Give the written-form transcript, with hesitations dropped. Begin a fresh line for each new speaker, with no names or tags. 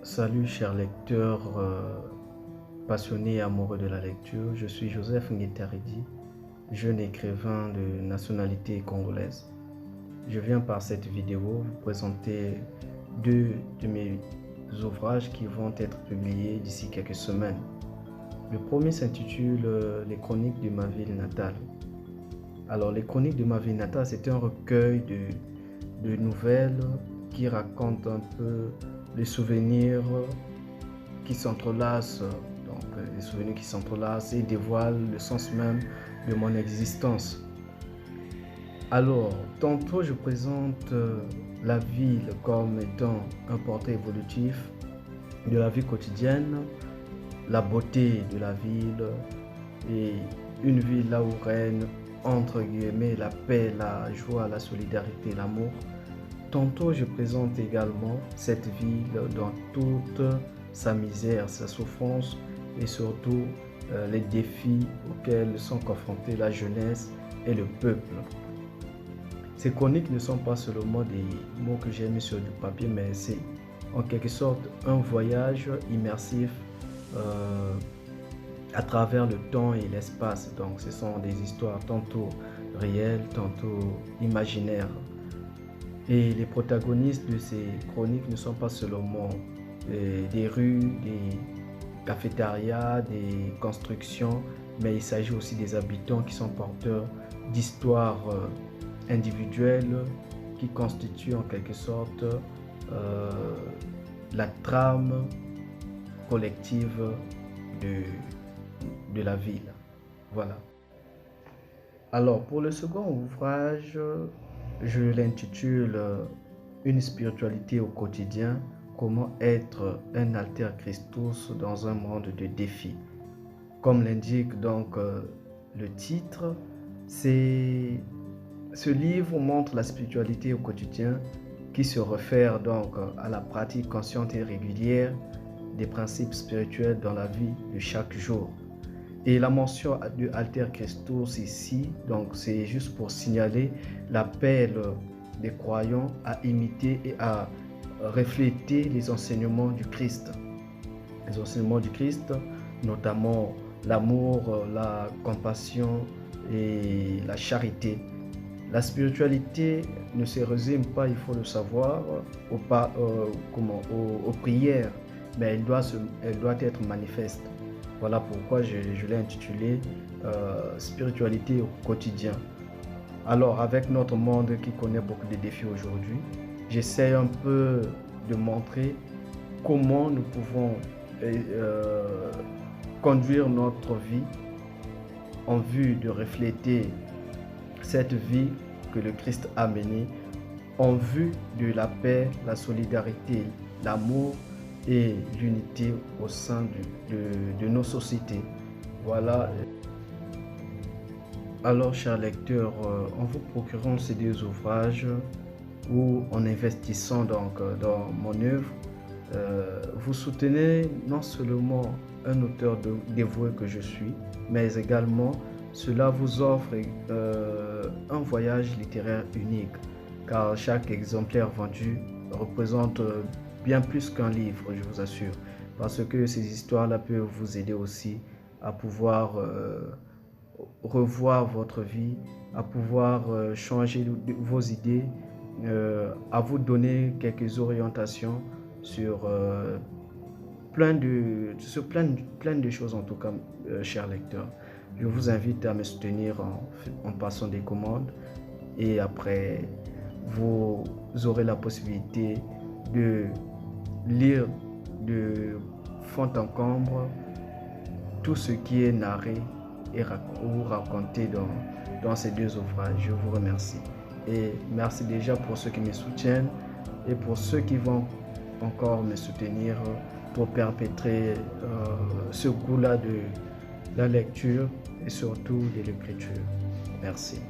Salut chers lecteurs passionnés et amoureux de la lecture, je suis Joseph Nguetaridi, jeune écrivain de nationalité congolaise. Je viens par cette vidéo vous présenter deux de mes ouvrages qui vont être publiés d'ici quelques semaines. Le premier s'intitule Les Chroniques de ma ville natale. Alors, Les Chroniques de ma ville natale, c'est un recueil de nouvelles qui racontent un peu les souvenirs qui s'entrelacent, les souvenirs qui s'entrelacent et dévoilent le sens même de mon existence. Alors, tantôt je présente la ville comme étant un portrait évolutif de la vie quotidienne, la beauté de la ville et une ville là où règne entre guillemets la paix, la joie, la solidarité, l'amour. Tantôt je présente également cette ville dans toute sa misère, sa souffrance et surtout les défis auxquels sont confrontés la jeunesse et le peuple. Ces chroniques ne sont pas seulement des mots que j'ai mis sur du papier, mais c'est en quelque sorte un voyage immersif à travers le temps et l'espace. Donc ce sont des histoires tantôt réelles, tantôt imaginaires. Et les protagonistes de ces chroniques ne sont pas seulement des rues, des cafétérias, des constructions, mais il s'agit aussi des habitants qui sont porteurs d'histoires individuelles qui constituent en quelque sorte la trame collective de la ville. Voilà. Alors, pour le second ouvrage, je l'intitule Une spiritualité au quotidien, comment être un alter Christus dans un monde de défis. Comme l'indique donc le titre, ce livre montre la spiritualité au quotidien qui se réfère donc à la pratique consciente et régulière des principes spirituels dans la vie de chaque jour. Et la mention de Alter Christus ici, donc c'est juste pour signaler l'appel des croyants à imiter et à refléter les enseignements du Christ. Les enseignements du Christ, notamment l'amour, la compassion et la charité. La spiritualité ne se résume pas, il faut le savoir, aux prières, mais elle doit être manifeste. Voilà pourquoi je l'ai intitulé Spiritualité au quotidien. Alors, avec notre monde qui connaît beaucoup de défis aujourd'hui, j'essaie un peu de montrer comment nous pouvons conduire notre vie en vue de refléter cette vie que le Christ a menée, en vue de la paix, la solidarité, l'amour et l'unité au sein de nos sociétés. Voilà. Alors, chers lecteurs, en vous procurant ces deux ouvrages ou en investissant donc dans mon œuvre, vous soutenez non seulement un auteur dévoué que je suis, mais également cela vous offre un voyage littéraire unique, car chaque exemplaire vendu représente bien plus qu'un livre, je vous assure, parce que ces histoires-là peuvent vous aider aussi à pouvoir revoir votre vie, à pouvoir changer vos idées, à vous donner quelques orientations sur plein de choses en tout cas, chers lecteurs. Je vous invite à me soutenir en passant des commandes et après vous aurez la possibilité de lire de fond en comble tout ce qui est narré ou raconté dans ces deux ouvrages. Je vous remercie. Et merci déjà pour ceux qui me soutiennent et pour ceux qui vont encore me soutenir pour perpétrer ce goût-là de la lecture et surtout de l'écriture. Merci.